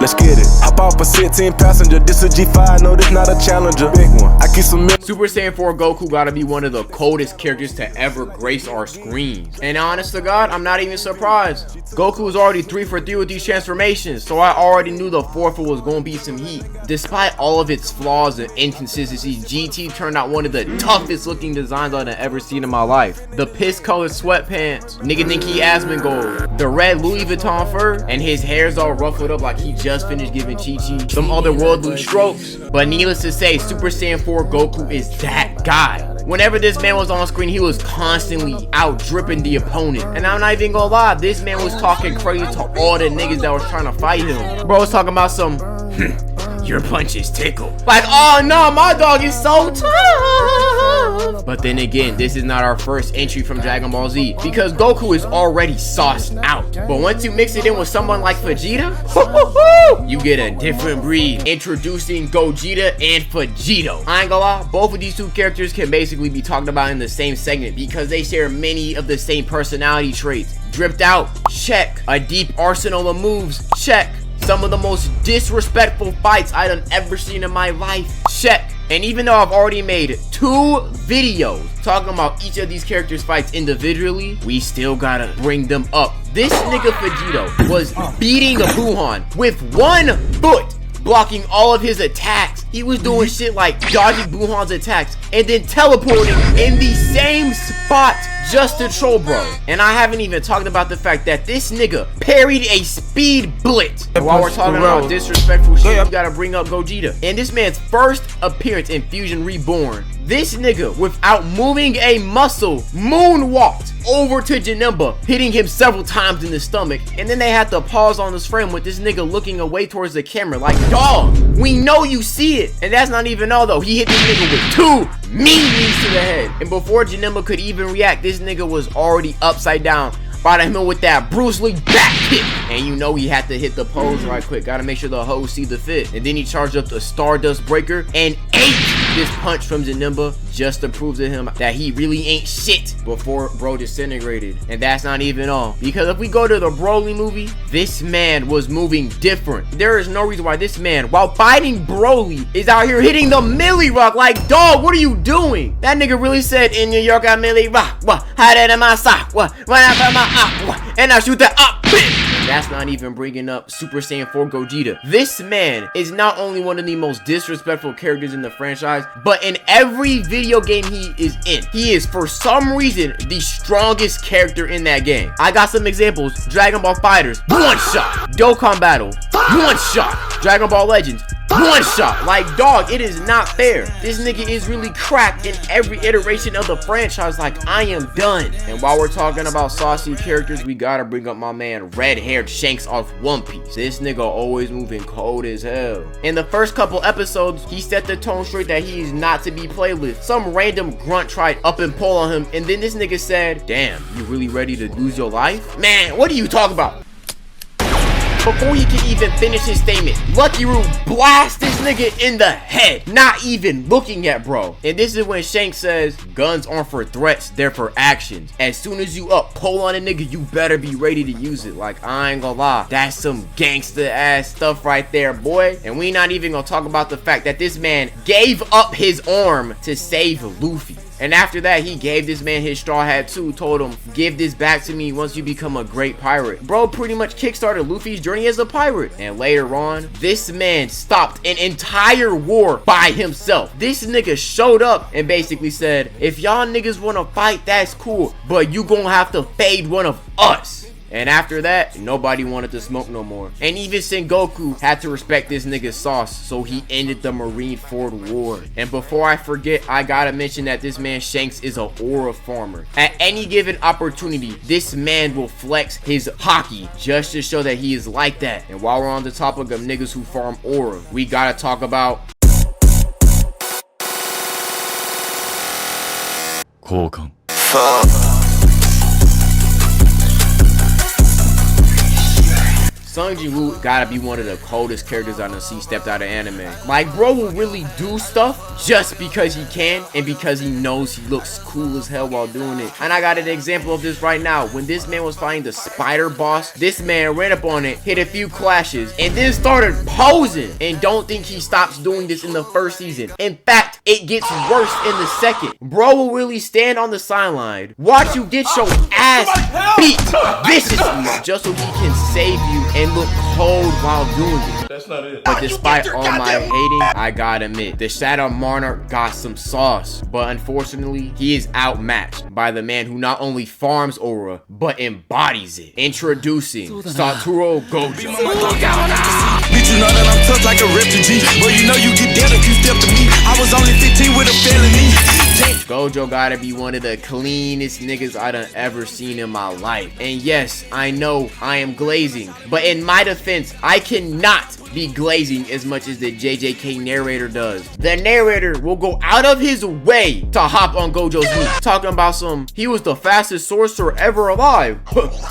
Let's get it. Hop off a 16 passenger. This a G5, no, this not a Challenger. Big one. I keep some. Super Saiyan 4 Goku gotta be one of the coldest characters to ever grace our screens. And honest to God, I'm not even surprised. Goku was already 3 for 3 with these transformations, so I already knew the 4th one was gonna be some heat. Despite all of its flaws and inconsistencies, GT turned out one of the toughest looking designs I've ever seen in my life. The piss colored sweatpants, nigga think he Asmongold, the red Louis Vuitton fur, and his hair's all ruffled up like he just finished giving Chi-Chi some otherworldly strokes. But needless to say, Super Saiyan 4 Goku is that guy. Whenever this man was on screen, he was constantly out dripping the opponent. And I'm not even gonna lie, this man was talking crazy to all the niggas that was trying to fight him. Bro was talking about some, your punches tickle. Like, oh no, my dog is so tough. But then again, this is not our first entry from Dragon Ball Z, because Goku is already sauced out. But once you mix it in with someone like Vegeta, you get a different breed. Introducing Gogeta and Vegito. I ain't gonna lie, both of these two characters can basically be talked about in the same segment because they share many of the same personality traits. Dripped out, check. A deep arsenal of moves, check. Some of the most disrespectful fights I've ever seen in my life, check. And even though I've already made 2 videos talking about each of these characters' fights individually, we still gotta bring them up. This nigga Vegito was beating a Buhan with 1 foot, blocking all of his attacks. He was doing shit like dodging Buhan's attacks and then teleporting in the same spot just to troll bro. And I haven't even talked about the fact that this nigga parried a speed blitz. And while we're talking about disrespectful shit, we gotta bring up Gogeta. In this man's first appearance in Fusion Reborn, this nigga, without moving a muscle, moonwalked over to Janemba, hitting him several times in the stomach. And then they had to pause on this frame with this nigga looking away towards the camera like, dog, we know you see it. And that's not even all though. He hit this nigga with 2 mean knees to the head. And before Janemba could even react, this nigga was already upside down, brought him in with that Bruce Lee back kick. And you know he had to hit the pose right quick. Gotta make sure the hoes see the fit. And then he charged up the Stardust Breaker and ate this punch from Janemba just to prove to him that he really ain't shit before bro disintegrated. And that's not even all. Because if we go to the Broly movie, this man was moving different. There is no reason why this man, while fighting Broly, is out here hitting the Millie Rock like, dog, what are you doing? That nigga really said, in New York, I Millie Rock, what? Hide it in my sock, what? Run out of my op, and I shoot that up, bitch. That's not even bringing up Super Saiyan 4 Gogeta. This man is not only one of the most disrespectful characters in the franchise, but in every video game he is in, he is for some reason the strongest character in that game. I got some examples. Dragon Ball Fighters, 1 shot. Dokkan Battle, 1 shot. Dragon Ball Legends, 1 shot. Like, dog, it is not fair. This nigga is really cracked in every iteration of the franchise. Like, I am done. And while we're talking about saucy characters, we gotta bring up my man red-haired Shanks off One Piece. This nigga always moving cold as hell. In the first couple episodes, he set the tone straight that he is not to be played with. Some random grunt tried up and pull on him, and then this nigga said, damn, you really ready to lose your life? Man, what are you talking about? Before he can even finish his statement, Lucky Roo blasts this nigga in the head, not even looking at bro. And this is when Shanks says, guns aren't for threats, they're for actions. As soon as you up, pull on a nigga, you better be ready to use it. Like, I ain't gonna lie, that's some gangster ass stuff right there, boy. And we not even gonna talk about the fact that this man gave up his arm to save Luffy. And after that, he gave this man his straw hat too, told him, give this back to me once you become a great pirate. Bro pretty much kickstarted Luffy's journey as a pirate. And later on, this man stopped an entire war by himself. This nigga showed up and basically said, if y'all niggas wanna fight, that's cool, but you gonna have to fade one of us. And after that, nobody wanted to smoke no more. And even Sengoku had to respect this nigga's sauce, so he ended the Marineford War. And before I forget, I gotta mention that this man Shanks is a aura farmer. At any given opportunity, this man will flex his hockey just to show that he is like that. And while we're on the topic of niggas who farm aura, we gotta talk about Kokan. Sung Jin-woo gotta be one of the coldest characters I done see stepped out of anime. Like, bro will really do stuff just because he can and because he knows he looks cool as hell while doing it. And I got an example of this right now. When this man was fighting the spider boss, this man ran up on it, hit a few clashes, and then started posing. And don't think he stops doing this in the first season. In fact, it gets worse in the second. Bro will really stand on the sideline, watch you get your ass beat viciously just so he can save you and look cold while doing it. That's not it. But despite all my hating, I gotta admit, the Shadow Monarch got some sauce. But unfortunately, he is outmatched by the man who not only farms aura, but embodies it. Introducing Satoru Gojo. Bitch, you know that I'm tough like a refugee. But you know you get dead if you step to me. I was only 15 with a felony. Gojo gotta be one of the cleanest niggas I done ever seen in my life. And yes, I know I am glazing, but in my defense, I cannot be glazing as much as the JJK narrator does. The narrator will go out of his way to hop on Gojo's knee, talking about he was the fastest sorcerer ever alive.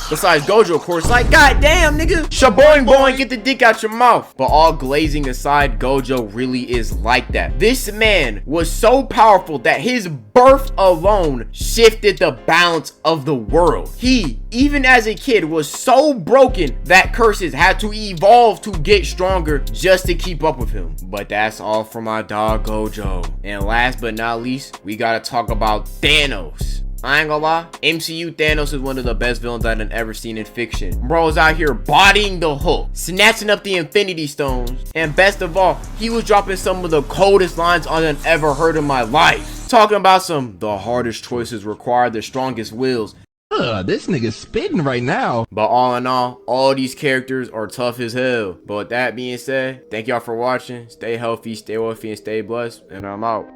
Besides Gojo, of course, like, goddamn, nigga, shaboing boing, get the dick out your mouth. But all glazing aside, Gojo really is like that. This man was so powerful that his birth alone shifted the balance of the world. He, even as a kid, was so broken that curses had to evolve to get stronger just to keep up with him. But that's all for my dog Gojo. And last but not least, we gotta talk about Thanos. I ain't gonna lie, MCU Thanos is one of the best villains I've ever seen in fiction. Bro's out here bodying the Hulk, snatching up the Infinity Stones, and best of all, he was dropping some of the coldest lines I've ever heard in my life. Talking about the hardest choices require the strongest wills. This nigga's spitting right now. But all in all these characters are tough as hell. But with that being said, thank y'all for watching. Stay healthy, stay wealthy, and stay blessed. And I'm out.